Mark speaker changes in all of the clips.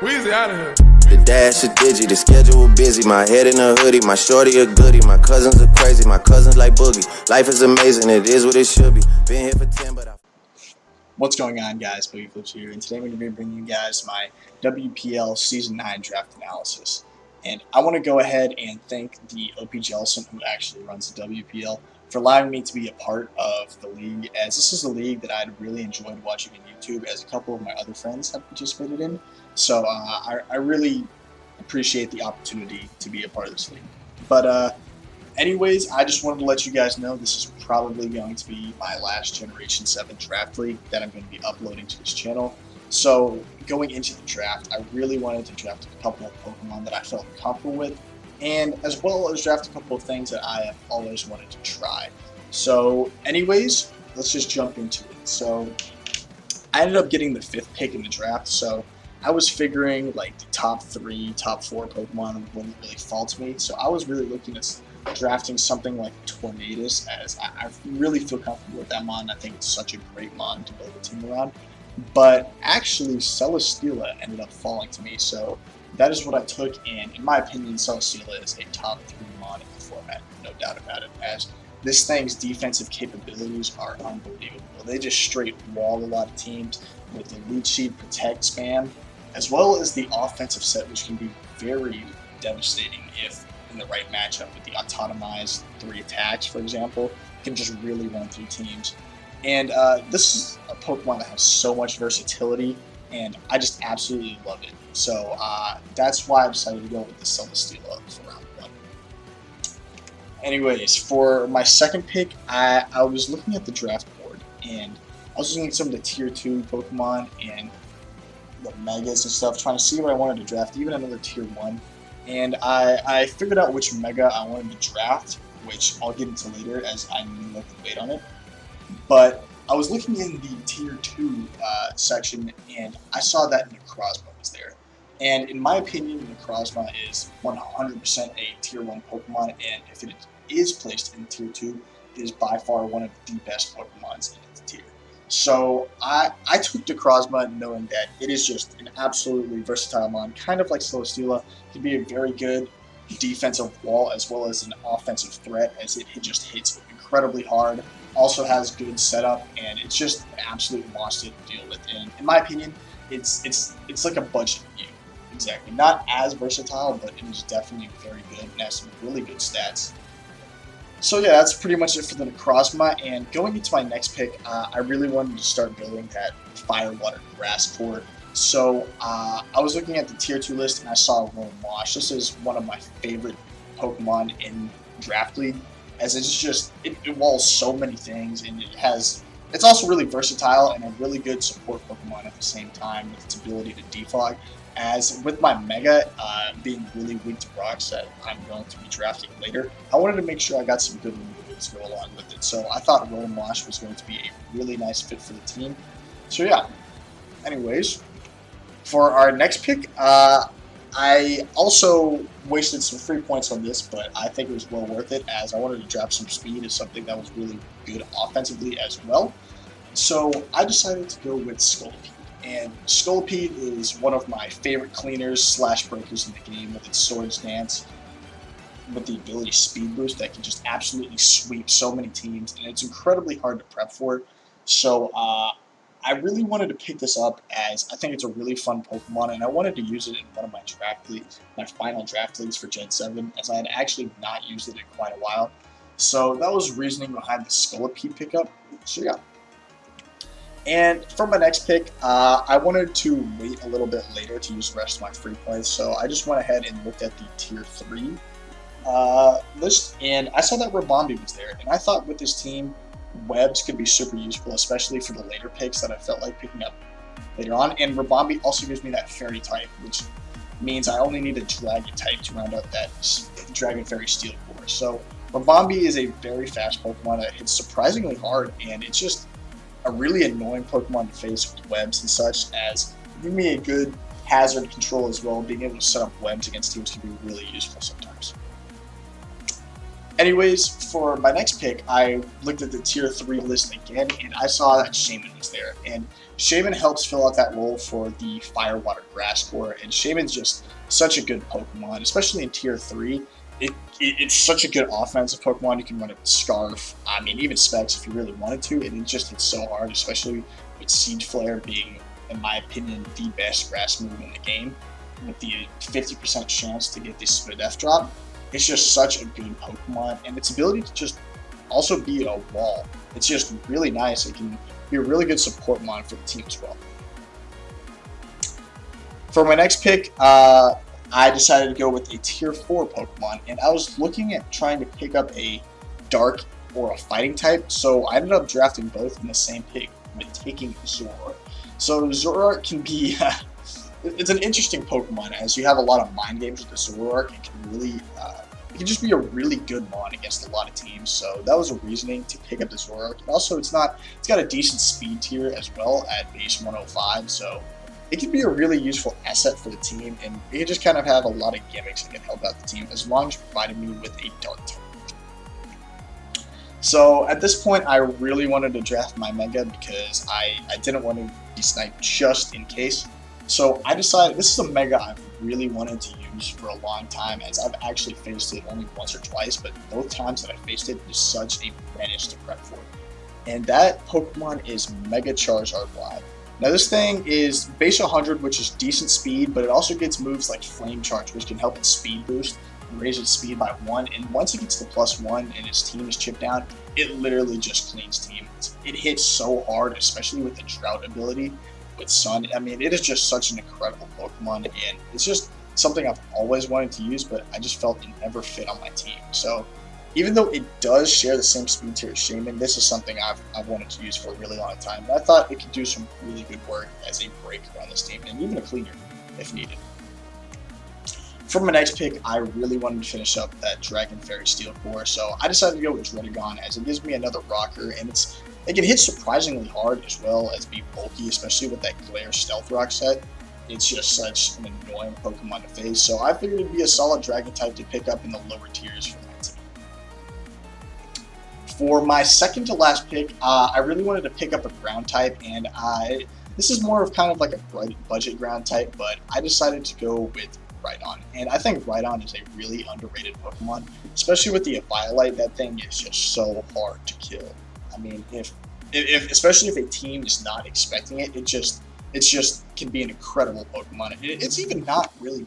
Speaker 1: Weezy out of here.
Speaker 2: The dash is digi, the schedule busy. My head in a hoodie, my shorty a goodie. My cousins are crazy, my cousins like boogie. Life is amazing, it is what it should be. Been here for 10, but I...
Speaker 3: What's going on, guys? Boogie Flips here, and today I'm going to be bringing you guys my WPL Season 9 draft analysis. And I want to go ahead and thank the OP Jellison, who actually runs the WPL, for allowing me to be a part of the league, as this is a league that I'd really enjoyed watching on YouTube, as a couple of my other friends have participated in. So I really appreciate the opportunity to be a part of this league. But anyways, I just wanted to let you guys know this is probably going to be my last Generation 7 draft league that I'm going to be uploading to this channel. So going into the draft, I really wanted to draft a couple of Pokemon that I felt comfortable with, and as well as draft a couple of things that I have always wanted to try. So anyways, let's just jump into it. So I ended up getting the 5th pick in the draft, so I was figuring like the top 3, top 4 Pokemon wouldn't really fall to me. So I was really looking at drafting something like Tornadus, as I really feel comfortable with that mon. I think it's such a great mon to build a team around. But actually, Celesteela ended up falling to me, so that is what I took, and in my opinion, Celesteela is a top 3 mon in the format, no doubt about it, as this thing's defensive capabilities are unbelievable. They just straight wall a lot of teams with the Leech Seed Protect spam, as well as the offensive set, which can be very devastating if in the right matchup with the autonomized 3 attacks, for example, can just really run through teams. And this is a Pokemon that has so much versatility, and I just absolutely love it. So that's why I decided to go with the Celesteela for round 1. Anyways, for my second pick, I was looking at the draft board, and I was looking at some of the tier 2 Pokemon and the Megas and stuff, trying to see what I wanted to draft, even another tier 1. And I figured out which Mega I wanted to draft, which I'll get into later as I knew I could wait on it. But I was looking in the tier 2 section, and I saw that Necrozma was there. And in my opinion, Necrozma is 100% a tier 1 Pokemon, and if it is placed in tier 2, it is by far one of the best Pokemons in its tier. So I took Necrozma knowing that it is just an absolutely versatile mon, kind of like Celesteela. It can be a very good defensive wall as well as an offensive threat, as it just hits incredibly hard. Also has good setup, and it's just an absolute monster to deal with. And in my opinion, it's like a budget view. Exactly. Not as versatile, but it is definitely very good and has some really good stats. So yeah, that's pretty much it for the Necrozma, and going into my next pick, I really wanted to start building that Fire, Water, Grass core. So I was looking at the tier 2 list, and I saw Romosh. This is one of my favorite Pokemon in Draft League, as it's just, it walls so many things, and it's also really versatile and a really good support Pokemon at the same time with its ability to defog. As with my Mega being really weak to rocks that I'm going to be drafting later, I wanted to make sure I got some good removals to go along with it. So I thought Romosh was going to be a really nice fit for the team. So yeah, anyways, for our next pick, I also wasted some free points on this, but I think it was well worth it, as I wanted to draft some speed as something that was really good offensively as well. So I decided to go with Scolipede. And Scolipede is one of my favorite cleaners / breakers in the game, with its Swords Dance, with the ability Speed Boost that can just absolutely sweep so many teams, and it's incredibly hard to prep for. So I really wanted to pick this up, as I think it's a really fun Pokemon, and I wanted to use it in one of my draft leagues, my final draft leagues for Gen 7, as I had actually not used it in quite a while. So that was reasoning behind the Scolipede pickup. So yeah. And for my next pick, I wanted to wait a little bit later to use the rest of my free points, so I just went ahead and looked at the tier 3 list, and I saw that Ribombee was there, and I thought with this team, webs could be super useful, especially for the later picks that I felt like picking up later on. And Ribombee also gives me that Fairy type, which means I only need a Dragon type to round out that Dragon Fairy Steel core. So Ribombee is a very fast Pokemon that hits surprisingly hard, and it's just a really annoying Pokemon to face with webs and such, as giving me a good hazard control as well. Being able to set up webs against teams can be really useful sometimes. Anyways, for my next pick, I looked at the tier 3 list again, and I saw that Shaman was there. And Shaman helps fill out that role for the Fire, Water, Grass core, and Shaman's just such a good Pokemon, especially in tier 3. It's such a good offensive Pokemon. You can run it with Scarf, I mean, even Specs if you really wanted to, and it's so hard, especially with Siege Flare being, in my opinion, the best grass move in the game, with the 50% chance to get the Spadef drop. It's just such a good Pokemon, and its ability to just also be a wall. It's just really nice. It can be a really good support mon for the team as well. For my next pick, I decided to go with a tier 4 Pokemon, and I was looking at trying to pick up a dark or a fighting type, so I ended up drafting both in the same pick with taking Zoroark. So Zoroark can be it's an interesting Pokemon, as you have a lot of mind games with the Zoroark. It can really, it can just be a really good mon against a lot of teams. So that was a reasoning to pick up the Zoroark. And also, it's got a decent speed tier as well at base 105. So it can be a really useful asset for the team, and it can just kind of have a lot of gimmicks that can help out the team as long as you provided me with a dark type. So at this point, I really wanted to draft my Mega because I didn't want to be sniped just in case. So I decided this is a Mega I've really wanted to use for a long time, as I've actually faced it only once or twice, but both times that I faced it was such a menace to prep for. And that Pokemon is Mega Charizard Y. Now this thing is base 100, which is decent speed, but it also gets moves like Flame Charge, which can help its speed boost and raise its speed by 1. And once it gets to +1 and its team is chipped down, it literally just cleans teams. It hits so hard, especially with the Drought ability with Sun. I mean, it is just such an incredible Pokemon, and it's just something I've always wanted to use, but I just felt it never fit on my team. So even though it does share the same speed tier as Shaman, this is something I've wanted to use for a really long time. And I thought it could do some really good work as a breaker on this team, and even a cleaner if needed. For my next pick, I really wanted to finish up that Dragon Fairy Steel core, so I decided to go with Dredagon, as it gives me another rocker, and it can hit surprisingly hard as well as be bulky, especially with that Glare Stealth Rock set. It's just such an annoying Pokemon to face, so I figured it'd be a solid Dragon type to pick up in the lower tiers for my team. For my second to last pick, I really wanted to pick up a ground type, and this is more of kind of like a budget ground type, but I decided to go with Rhydon. And I think Rhydon is a really underrated Pokemon, especially with the Eviolite. That thing is just so hard to kill. I mean, if especially if a team is not expecting it, it just can be an incredible Pokemon. It's even not really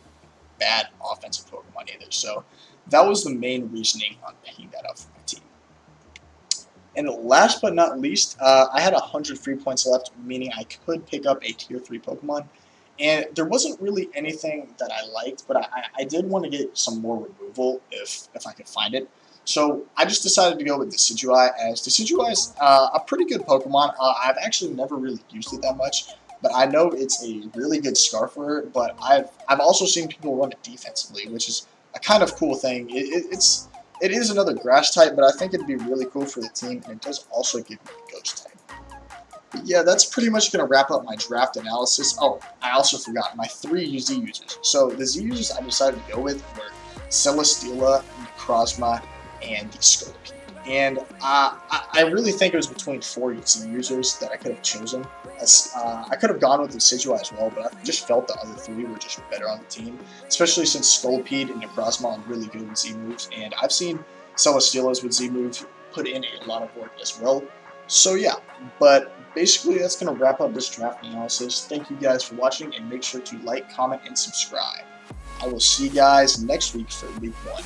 Speaker 3: bad offensive Pokemon either. So that was the main reasoning on picking that up for my team. And last but not least, I had 100 free points left, meaning I could pick up a tier 3 Pokemon. And there wasn't really anything that I liked, but I did want to get some more removal if I could find it. So I just decided to go with Decidueye, as Decidueye is a pretty good Pokemon. I've actually never really used it that much, but I know it's a really good Scarfer. But I've also seen people run it defensively, which is a kind of cool thing. It is another grass type, but I think it'd be really cool for the team, and it does also give me a ghost type. But yeah, that's pretty much going to wrap up my draft analysis. Oh, I also forgot my 3 Z users. So the Z users I decided to go with were Celesteela, Necrozma, and the Scope. And I really think it was between 4 Z users that I could have chosen. I could have gone with Decidueye as well, but I just felt the other 3 were just better on the team, especially since Scolipede and Necrozma are really good with Z moves, and I've seen Celesteela's with Z moves put in a lot of work as well. So yeah, but basically that's going to wrap up this draft analysis. Thank you guys for watching, and make sure to like, comment, and subscribe. I will see you guys next week for week 1.